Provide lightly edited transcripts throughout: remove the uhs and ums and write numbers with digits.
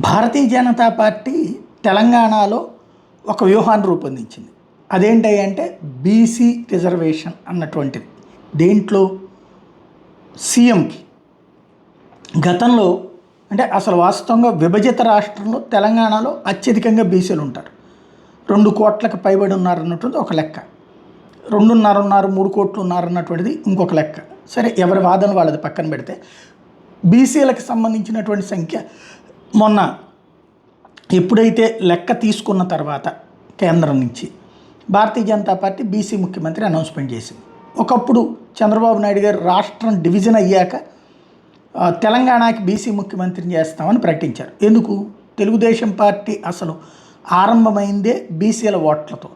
Bharatiya Janata party తెలంగాణలో ఒక వ్యూహాన్ని రూపొందించింది. అదేంటి అంటే బీసీ రిజర్వేషన్ అన్నటువంటిది. దేంట్లో సీఎంకి గతంలో అంటే అసలు వాస్తవంగా విభజిత రాష్ట్రంలో తెలంగాణలో అత్యధికంగా బీసీలు ఉంటారు. 2 కోట్లకు పైబడి ఉన్నారన్నటువంటి ఒక లెక్క, 2.5 ఉన్నారు, 3 కోట్లు ఉన్నారన్నటువంటిది ఇంకొక లెక్క. సరే, ఎవరి వాదన వాళ్ళది పక్కన పెడితే బీసీలకు సంబంధించినటువంటి సంఖ్య మొన్న ఎప్పుడైతే లెక్క తీసుకున్న తర్వాత కేంద్రం నుంచి భారతీయ జనతా పార్టీ బీసీ ముఖ్యమంత్రి అనౌన్స్మెంట్ చేసింది. ఒకప్పుడు చంద్రబాబు నాయుడు గారు రాష్ట్రం డివిజన్ అయ్యాక తెలంగాణకి బీసీ ముఖ్యమంత్రిని చేస్తామని ప్రకటించారు. ఎందుకు? తెలుగుదేశం పార్టీ అసలు ఆరంభమైందే బీసీల ఓట్లతో.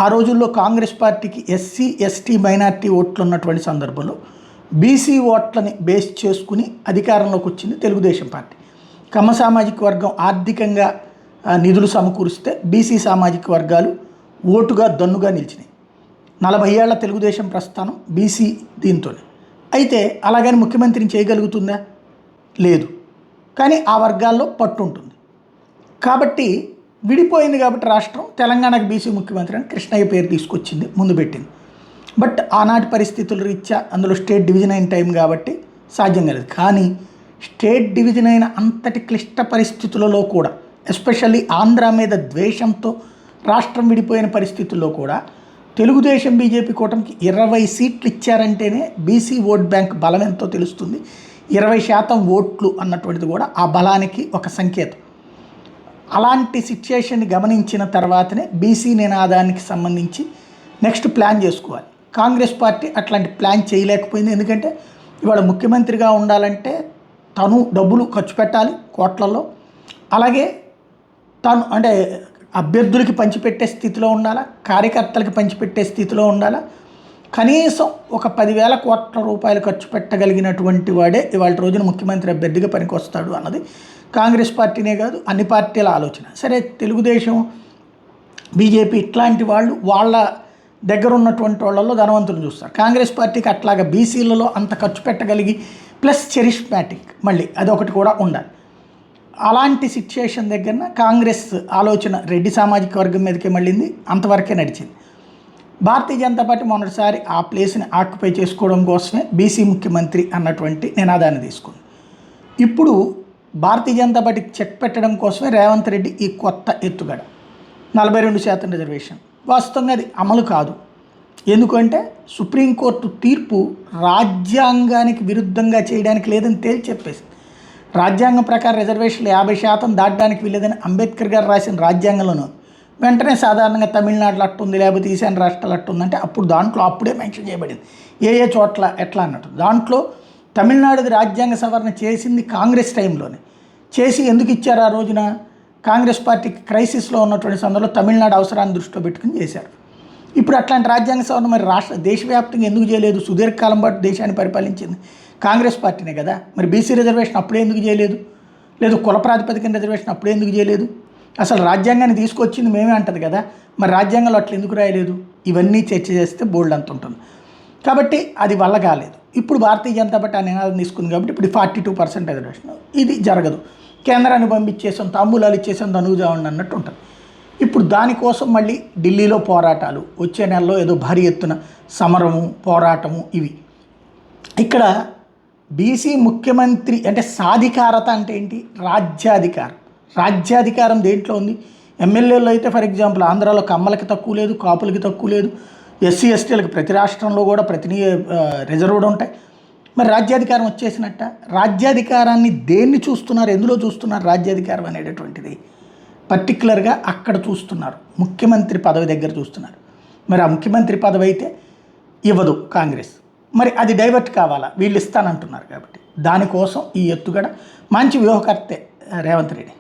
ఆ రోజుల్లో కాంగ్రెస్ పార్టీకి ఎస్సీ ఎస్టీ మైనార్టీ ఓట్లు ఉన్నటువంటి సందర్భంలో బీసీ ఓట్లని బేస్ చేసుకుని అధికారంలోకి వచ్చింది తెలుగుదేశం పార్టీ. కమ్మ సామాజిక వర్గం ఆర్థికంగా నిధులు సమకూరిస్తే బీసీ సామాజిక వర్గాలు ఓటుగా దన్నుగా నిలిచినాయి. 40 ఏళ్ల తెలుగుదేశం ప్రస్థానం బీసీ దీంతోనే. అయితే అలాగని ముఖ్యమంత్రిని చేయగలుగుతుందా? లేదు. కానీ ఆ వర్గాల్లో పట్టు ఉంటుంది కాబట్టి విడిపోయింది. కాబట్టి రాష్ట్రం తెలంగాణకు బీసీ ముఖ్యమంత్రి అని కృష్ణయ్య పేరు తీసుకొచ్చింది, ముందు పెట్టింది. బట్ ఆనాటి పరిస్థితుల రీత్యా అందులో స్టేట్ డివిజన్ అయిన టైం కాబట్టి సాధ్యం కాలేదు. కానీ స్టేట్ డివిజన్ అయిన అంతటి క్లిష్ట పరిస్థితులలో కూడా, ఎస్పెషల్లీ ఆంధ్ర మీద ద్వేషంతో రాష్ట్రం విడిపోయిన పరిస్థితుల్లో కూడా తెలుగుదేశం బీజేపీ కూటమికి 20 సీట్లు ఇచ్చారంటేనే బీసీ ఓట్ బ్యాంక్ బలం ఎంతో తెలుస్తుంది. 20% ఓట్లు అన్నటువంటిది కూడా ఆ బలానికి ఒక సంకేతం. అలాంటి సిచ్యుయేషన్ని గమనించిన తర్వాతనే బీసీ నినాదానికి సంబంధించి నెక్స్ట్ ప్లాన్ చేసుకోవాలి. కాంగ్రెస్ పార్టీ అట్లాంటి ప్లాన్ చేయలేకపోయింది. ఎందుకంటే ఇవాళ ముఖ్యమంత్రిగా ఉండాలంటే తను డబ్బులు ఖర్చు పెట్టాలి కోట్లలో, అలాగే తను అంటే అభ్యర్థులకి పంచిపెట్టే స్థితిలో ఉండాలా, కార్యకర్తలకి పంచిపెట్టే స్థితిలో ఉండాలా. కనీసం ఒక 10,000 కోట్ల రూపాయలు ఖర్చు పెట్టగలిగినటువంటి వాడే ఇవాళ రోజున ముఖ్యమంత్రి అభ్యర్థిగా పనికొస్తాడు అన్నది కాంగ్రెస్ పార్టీనే కాదు అన్ని పార్టీల ఆలోచన. సరే, తెలుగుదేశం బీజేపీ ఇట్లాంటి వాళ్ళు వాళ్ళ దగ్గర ఉన్నటువంటి వాళ్ళలో ధనవంతులు చూస్తారు. కాంగ్రెస్ పార్టీకి అట్లాగా బీసీలలో అంత ఖర్చు పెట్టగలిగి ప్లస్ చెరిష్మాటిక్ మళ్ళీ అదొకటి కూడా ఉండాలి. అలాంటి సిచ్యుయేషన్ దగ్గర కాంగ్రెస్ ఆలోచన రెడ్డి సామాజిక వర్గం మీదకే మళ్ళీంది, అంతవరకే నడిచింది. భారతీయ జనతా పార్టీ మొదటిసారి ఆ ప్లేస్ని ఆక్యుపై చేసుకోవడం కోసమే బీసీ ముఖ్యమంత్రి అన్నటువంటి నినాదాన్ని తీసుకుంది. ఇప్పుడు భారతీయ జనతా పార్టీకి చెక్ పెట్టడం కోసమే రేవంత్ రెడ్డి ఈ కొత్త ఎత్తుగడ 42% రిజర్వేషన్. వాస్తవంగా అది అమలు కాదు. ఎందుకంటే సుప్రీంకోర్టు తీర్పు రాజ్యాంగానికి విరుద్ధంగా చేయడానికి లేదని తేల్చి చెప్పేసి, రాజ్యాంగం ప్రకారం రిజర్వేషన్లు 50% దాటడానికి వీలేదని అంబేద్కర్ గారు రాసిన రాజ్యాంగంలోనూ వెంటనే సాధారణంగా తమిళనాడులో అట్టుంది, లేకపోతే ఈశాన్య రాష్ట్రాలు అట్టుందంటే అప్పుడు దాంట్లో అప్పుడే మెన్షన్ చేయబడింది ఏ చోట్ల ఎట్లా అన్నట్టు. దాంట్లో తమిళనాడుది రాజ్యాంగ సవరణ చేసింది కాంగ్రెస్ టైంలోనే చేసి ఎందుకు ఇచ్చారు? ఆ రోజున కాంగ్రెస్ పార్టీకి క్రైసిస్లో ఉన్నటువంటి సందర్భంలో తమిళనాడు అవసరాన్ని దృష్టిలో పెట్టుకుని చేశారు. ఇప్పుడు అట్లాంటి రాజ్యాంగ సవరణ మరి దేశవ్యాప్తంగా ఎందుకు చేయలేదు? సుదీర్ఘకాలం పాటు దేశాన్ని పరిపాలించింది కాంగ్రెస్ పార్టీనే కదా. మరి బీసీ రిజర్వేషన్ అప్పుడే ఎందుకు చేయలేదు? లేదు కుల ప్రాతిపదికన రిజర్వేషన్ అప్పుడే ఎందుకు చేయలేదు? అసలు రాజ్యాంగాన్ని తీసుకొచ్చింది మేమే అంటది కదా, మరి రాజ్యాంగంలో అట్లా ఎందుకు రాయలేదు? ఇవన్నీ చర్చ చేస్తే బోల్డ్ అంత ఉంటుంది. కాబట్టి అది వల్ల కాలేదు. ఇప్పుడు భారతీయ జనతా పార్టీ ఆ నినాదం తీసుకుంది కాబట్టి ఇప్పుడు 42% రిజర్వేషన్. ఇది జరగదు, కేంద్రాన్ని పంపించేసాం, తాంబూలాలు ఇచ్చేసాం, ధనుజావండి అన్నట్టు ఉంటుంది. ఇప్పుడు దానికోసం మళ్ళీ ఢిల్లీలో పోరాటాలు, వచ్చే నెలలో ఏదో భారీ ఎత్తున సమరము, పోరాటము. ఇవి ఇక్కడ బీసీ ముఖ్యమంత్రి అంటే సాధికారత అంటే ఏంటి? రాజ్యాధికారం. రాజ్యాధికారం దేంట్లో ఉంది? ఎమ్మెల్యేలో అయితే ఫర్ ఎగ్జాంపుల్ ఆంధ్రాలో కమ్మలకి తక్కువ లేదు, కాపులకి తక్కువ లేదు, ఎస్సీ ఎస్టీలకు ప్రతి రాష్ట్రంలో కూడా ప్రతి రిజర్వ్డ్ ఉంటాయి. మరి రాజ్యాధికారం వచ్చేసినట్ట. రాజ్యాధికారాన్ని దేన్ని చూస్తున్నారు, ఎందులో చూస్తున్నారు? రాజ్యాధికారం అనేటటువంటిది పర్టికులర్గా అక్కడ చూస్తున్నారు, ముఖ్యమంత్రి పదవి దగ్గర చూస్తున్నారు. మరి ఆ ముఖ్యమంత్రి పదవి అయితే ఇవ్వదు కాంగ్రెస్, మరి అది డైవర్ట్ కావాలా? వీళ్ళు ఇస్తానంటున్నారు కాబట్టి దానికోసం ఈ ఎత్తుగడ. మంచి వ్యూహకర్తే రేవంత్ రెడ్డి.